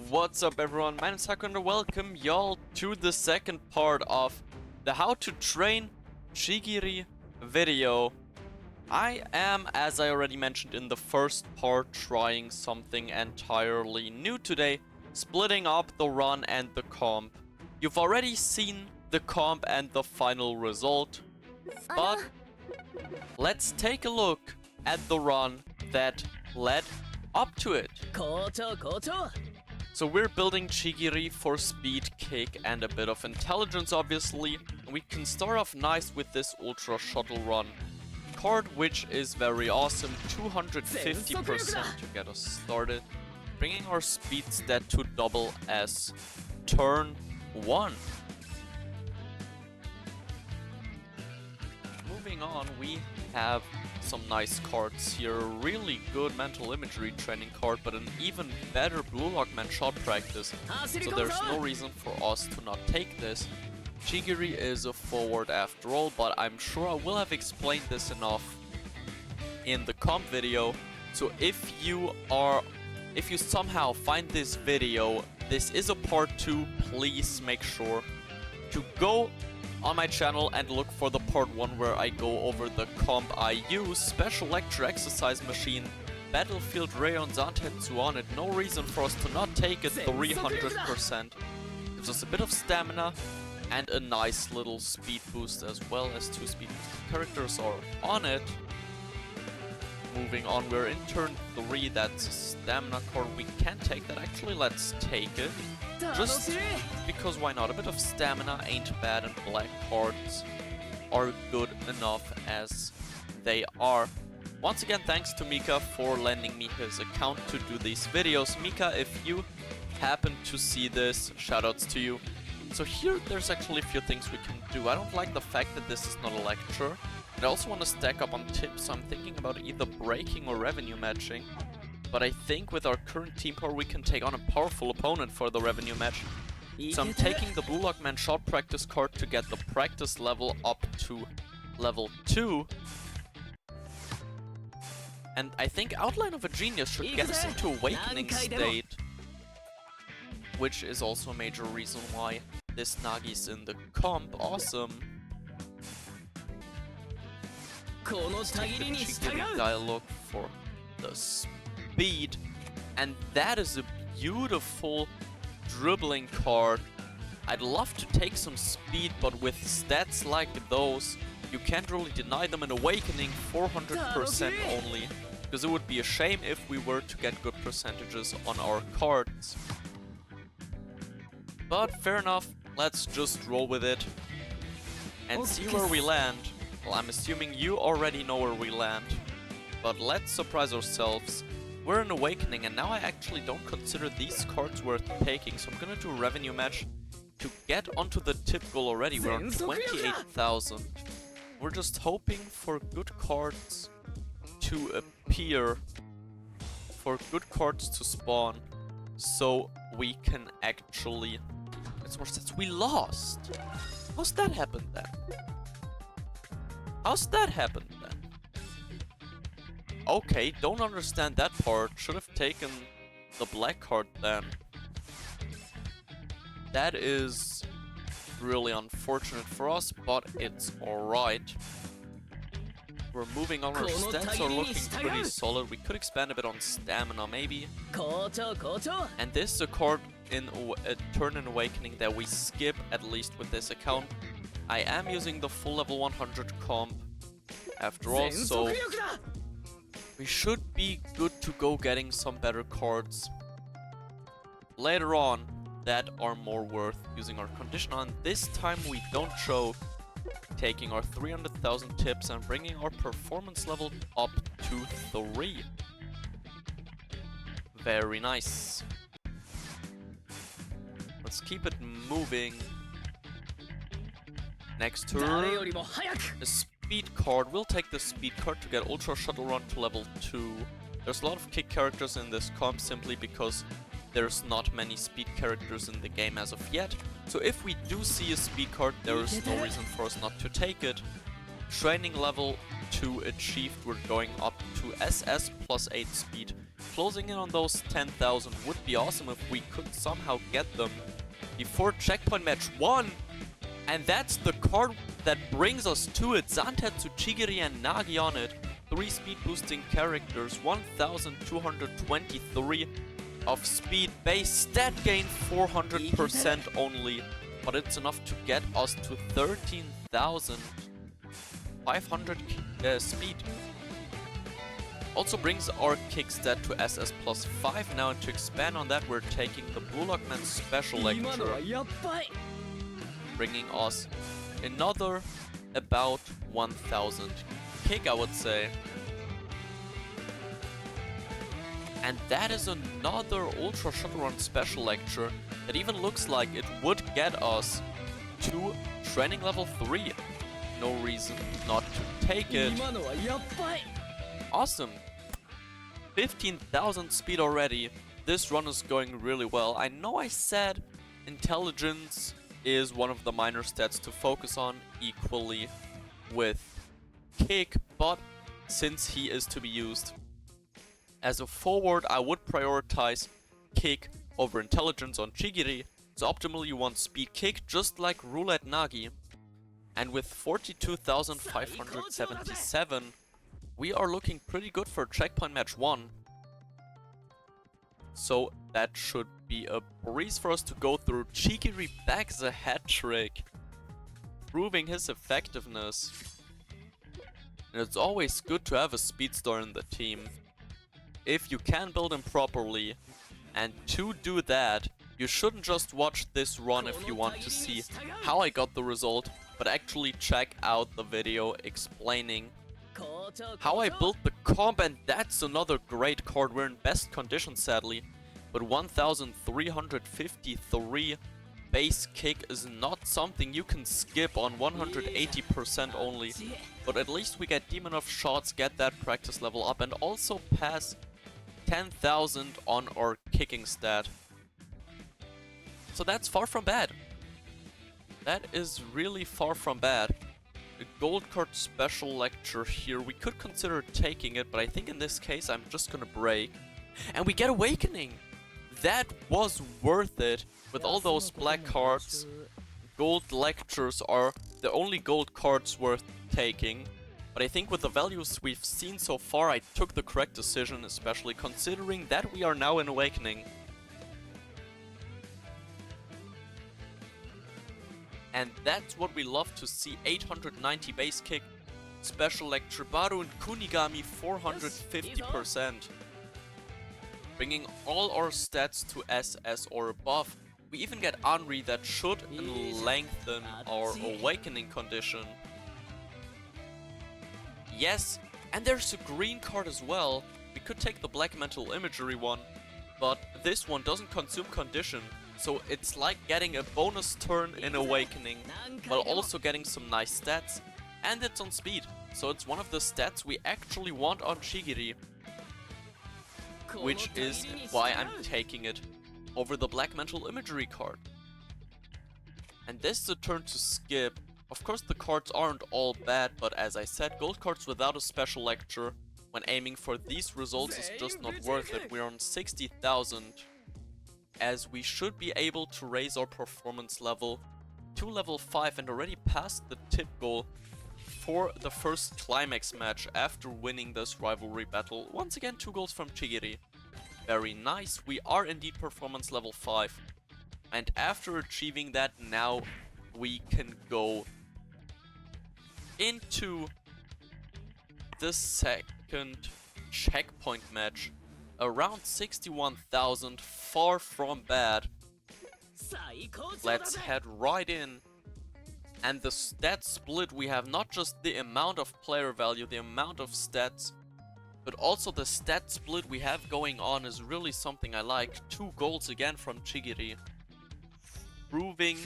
What's up everyone, my name is Haku and welcome y'all to the second part of the how to train CHIGIRI video. I am, as I already mentioned in the first part, trying something entirely new today, splitting up the run and the comp. You've already seen the comp and the final result, but let's take a look at the run that led up to it. So we're building CHIGIRI for speed, kick, and a bit of intelligence, obviously. And we can start off nice with this Ultra Shuttle Run card, which is very awesome. 250% to get us started. Bringing our speed stat to double as turn 1. Moving on, we have some nice cards here. A really good mental imagery training card, but an even better Blue Lockman shot practice. So there's no reason for us to not take this. CHIGIRI is a forward after all, but I'm sure I will have explained this enough in the comp video. So if you somehow find this video, this is a part 2, please make sure to go on my channel and look for the part 1 where I go over the comp I use. Special lecture exercise machine, Battlefield Rayon Zantetsu on it. No reason for us to not take it. 300%. Gives us a bit of stamina and a nice little speed boost, as well as 2 speed boosted characters are on it. Moving on, we're in turn 3. That's a stamina card. We can take that. Actually, let's take it. Just because why not? A bit of stamina ain't bad, and black cards are good enough as they are. Once again, thanks to Mika for lending me his account to do these videos. Mika, if you happen to see this, shoutouts to you. So here, there's actually a few things we can do. I don't like the fact that this is not a lecture. I also want to stack up on tips, so I'm thinking about either breaking or revenue matching. But I think with our current team power we can take on a powerful opponent for the revenue match. So I'm taking the Blue Lockman shot practice card to get the practice level up to level 2. And I think Outline of a Genius should get us into Awakening state. Which is also a major reason why this Nagi's in the comp. Awesome. Take the CHIGIRI dialogue for the speed, and that is a beautiful dribbling card. I'd love to take some speed, but with stats like those, you can't really deny them an Awakening. 400% only, because it would be a shame if we were to get good percentages on our cards. But fair enough, let's just roll with it and see where we land. Well, I'm assuming you already know where we land, but let's surprise ourselves. We're in Awakening, and now I actually don't consider these cards worth taking, so I'm gonna do a revenue match to get onto the tip goal already. We're on 28,000. We're just hoping for good cards to appear, for good cards to spawn, so we can actually get more stats. We lost! How's that happen then? How's that happen then? Okay, don't understand that part. Should have taken the black card then. That is really unfortunate for us, but it's alright. We're moving on. Our stats are looking pretty solid. We could expand a bit on stamina maybe. And this is a card in a turn in Awakening that we skip, at least with this account. I am using the full level 100 comp after all, so we should be good to go getting some better cards later on that are more worth using our condition on. This time we don't choke, taking our 300,000 tips and bringing our performance level up to 3. Very nice. Let's keep it moving. Next turn, a speed card. We'll take the speed card to get Ultra Shuttle Run to level 2. There's a lot of kick characters in this comp simply because there's not many speed characters in the game as of yet. So if we do see a speed card, there is no reason for us not to take it. Training level 2 achieved. We're going up to SS plus 8 speed. closing in on those 10,000 would be awesome if we could somehow get them before checkpoint match 1. And that's the card that brings us to it. Zantetsu, Chigiri and Nagi on it. 3 speed boosting characters, 1223 of speed base, stat gain 400% only, but it's enough to get us to 13,500 speed. Also brings our kick stat to SS plus 5 now, and to expand on that we're taking the Blue Lockman special lecture, bringing us another about 1,000 kick, I would say. And that is another Ultra Shadowrun special lecture that even looks like it would get us to training level 3. No reason not to take it. Awesome. 15,000 speed already. This run is going really well. I know I said intelligence is one of the minor stats to focus on equally with kick, but since he is to be used as a forward, I would prioritize kick over intelligence on Chigiri. So optimally you want speed kick, just like Roulette Nagi. And with 42,577, we are looking pretty good for checkpoint match 1. So that should be a breeze for us to go through. Chigiri backs a hat trick, proving his effectiveness. And it's always good to have a speedster in the team, if you can build him properly. And to do that, you shouldn't just watch this run if you want to see how I got the result, but actually check out the video explaining how I built the comp. And that's another great card. We're in best condition sadly, but 1353 base kick is not something you can skip on 180% only. But at least we get Demon of Shots, get that practice level up, and also pass 10,000 on our kicking stat. So that's far from bad. That is really far from bad. A gold card special lecture here. We could consider taking it, but I think in this case I'm just gonna break. And we get Awakening! That was worth it. With all those black cards, gold lectures are the only gold cards worth taking. But I think with the values we've seen so far, I took the correct decision, especially considering that we are now in Awakening. And that's what we love to see. 890 base kick, special lecture, Baru and Kunigami 450%. Bringing all our stats to SS or above. We even get Henri that should lengthen our Awakening condition. Yes, and there's a green card as well. We could take the Black Mental Imagery one, but this one doesn't consume condition, so it's like getting a bonus turn in Awakening, while also getting some nice stats, and it's on speed, so it's one of the stats we actually want on Chigiri, which is why I'm taking it over the Black Mental Imagery card. And this is a turn to skip. Of course the cards aren't all bad, but as I said, gold cards without a special lecture when aiming for these results is just not worth it. We're on 60,000, as we should be able to raise our performance level to level 5 and already passed the tip goal for the first climax match after winning this rivalry battle. Once again, 2 goals from Chigiri. Very nice, we are indeed performance level 5. And after achieving that, now we can go into the second checkpoint match. Around 61,000, far from bad. Let's head right in. And the stat split, we have not just the amount of player value, the amount of stats, but also the stat split we have going on is really something I like. 2 goals again from Chigiri, proving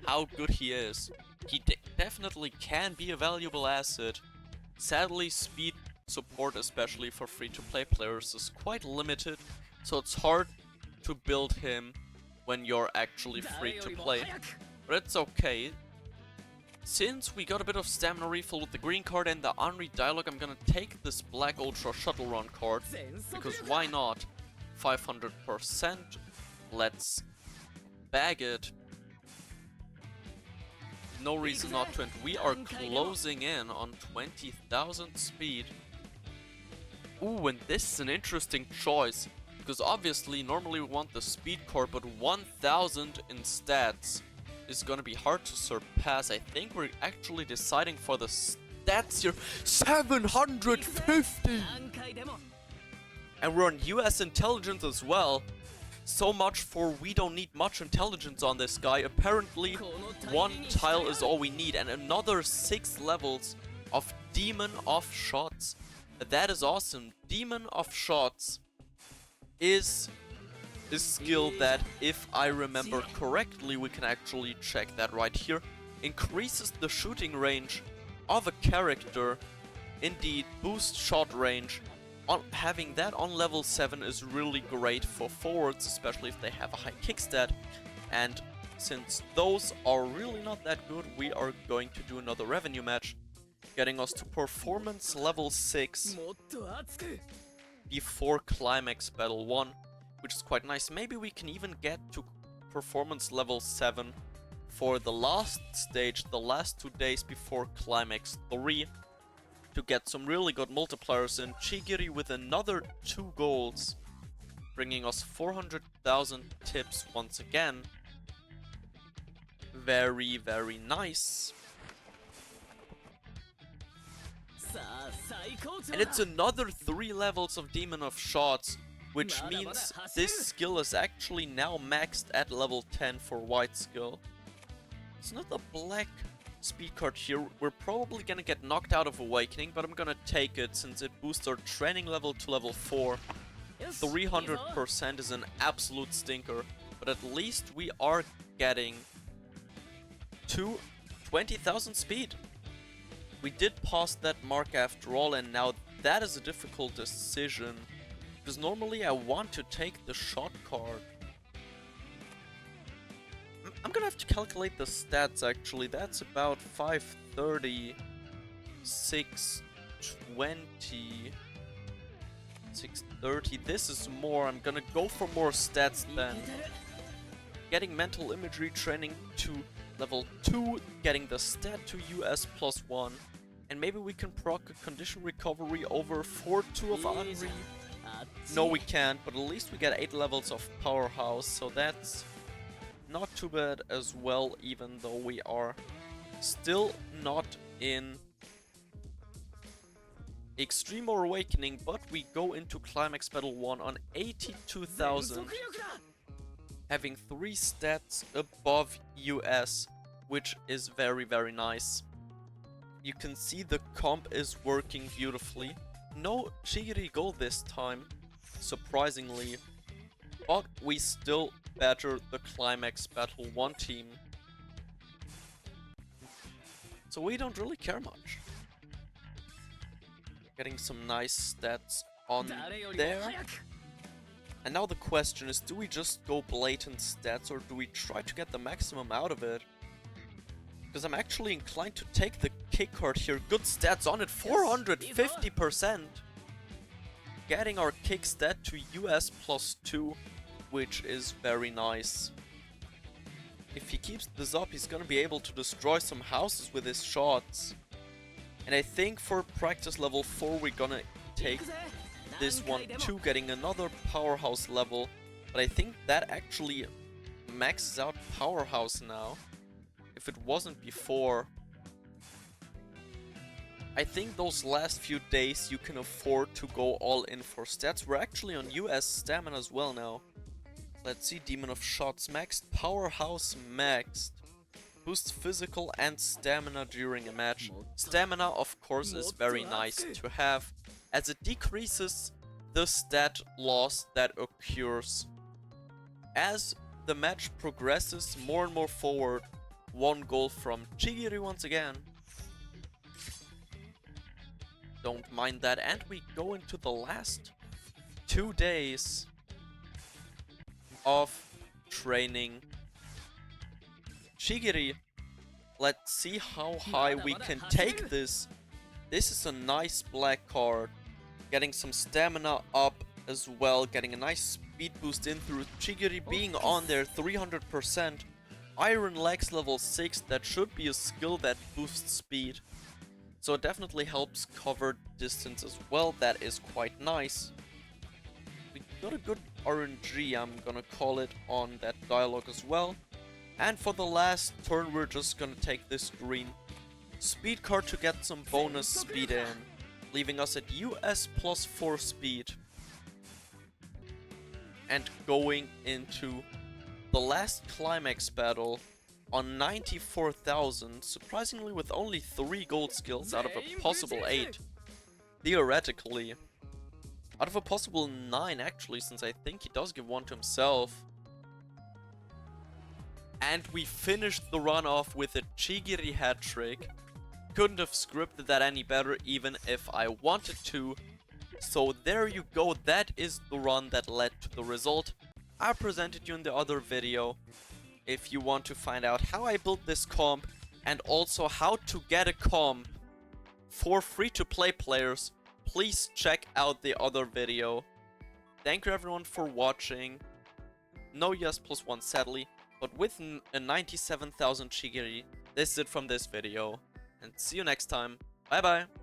how good he is. He definitely can be a valuable asset. Sadly, speed support, especially for free-to-play players, is quite limited, so it's hard to build him when you're actually free to play. But it's okay. Since we got a bit of stamina refill with the green card and the Henri dialogue, I'm gonna take this black ultra shuttle run card, because why not? 500%, let's bag it. No reason not to, and we are closing in on 20,000 speed. Ooh, and this is an interesting choice, because obviously normally we want the speed card, but 1,000 in stats is gonna be hard to surpass. I think we're actually deciding for the stats here. 750! And we're on US intelligence as well. So much for we don't need much intelligence on this guy. Apparently, one tile is all we need, and another 6 levels of Demon of Shots. That is awesome. Demon of Shots is a skill that, if I remember correctly, we can actually check that right here. Increases the shooting range of a character. Indeed, boost shot range. Having that on level 7 is really great for forwards, especially if they have a high kick stat. And since those are really not that good, we are going to do another revenue match, getting us to performance level 6 before climax battle 1, which is quite nice. Maybe we can even get to performance level 7 for the last stage, the last 2 days before climax 3. To get some really good multipliers in. CHIGIRI with another 2 goals, bringing us 400,000 tips once again. Very, very nice. And it's another 3 levels of Demon of Shots, which means this skill is actually now maxed at level 10 for white skill. It's not a black speed card here. We're probably gonna get knocked out of Awakening, but I'm gonna take it since it boosts our training level to level 4. 300% is an absolute stinker, but at least we are getting to 20,000 speed. We did pass that mark after all, and now that is a difficult decision, because normally I want to take the shot card. I'm gonna have to calculate the stats actually. That's about 530, 620, 630. This is more. I'm gonna go for more stats then. Getting mental imagery training to level 2, getting the stat to US +1, and maybe we can proc a condition recovery over 4-2 of Henri. No, we can't, but at least we get 8 levels of Powerhouse, so that's not too bad as well, even though we are still not in Extreme or Awakening, but we go into Climax Battle 1 on 82,000, having 3 stats above US, which is very, very nice. You can see the comp is working beautifully. No CHIGIRI goal this time, surprisingly, but we still better the Climax Battle 1 team. So we don't really care much. Getting some nice stats on there. And now the question is, do we just go blatant stats or do we try to get the maximum out of it? Because I'm actually inclined to take the kick card here. Good stats on it, 450%. Getting our kick stat to US +2, which is very nice. If he keeps this up, he's gonna be able to destroy some houses with his shots. And I think for practice level 4 we're gonna take this one too, getting another powerhouse level. But I think that actually maxes out powerhouse now, if it wasn't before. I think those last few days you can afford to go all in for stats. We're actually on US stamina as well now. Let's see, Demon of Shots maxed, Powerhouse maxed. Boosts physical and stamina during a match. Stamina, of course, is very nice to have, as it decreases the stat loss that occurs. As the match progresses more and more forward, 1 goal from CHIGIRI once again. Don't mind that, and we go into the last 2 days of training. CHIGIRI Let's see how high we can take this. This is a nice black card. Getting some stamina up as well. Getting a nice speed boost in through CHIGIRI being on there 300%. Iron legs level 6. That should be a skill that boosts speed. So it definitely helps cover distance as well. That is quite nice. We got a good RNG, I'm gonna call it, on that dialogue as well. And for the last turn, we're just gonna take this green speed card to get some bonus speed in, leaving us at US plus 4 speed. And going into the last climax battle on 94,000, surprisingly with only 3 gold skills out of a possible 8. Theoretically. Out of a possible 9 actually, since I think he does give one to himself. And we finished the run off with a CHIGIRI hat trick. Couldn't have scripted that any better even if I wanted to. So there you go, that is the run that led to the result I presented you in the other video. If you want to find out how I built this comp and also how to get a comp for free-to-play players, please check out the other video. Thank you everyone for watching. No US plus 1 sadly, but with a 97,000 CHIGIRI, this is it from this video. And see you next time. Bye bye.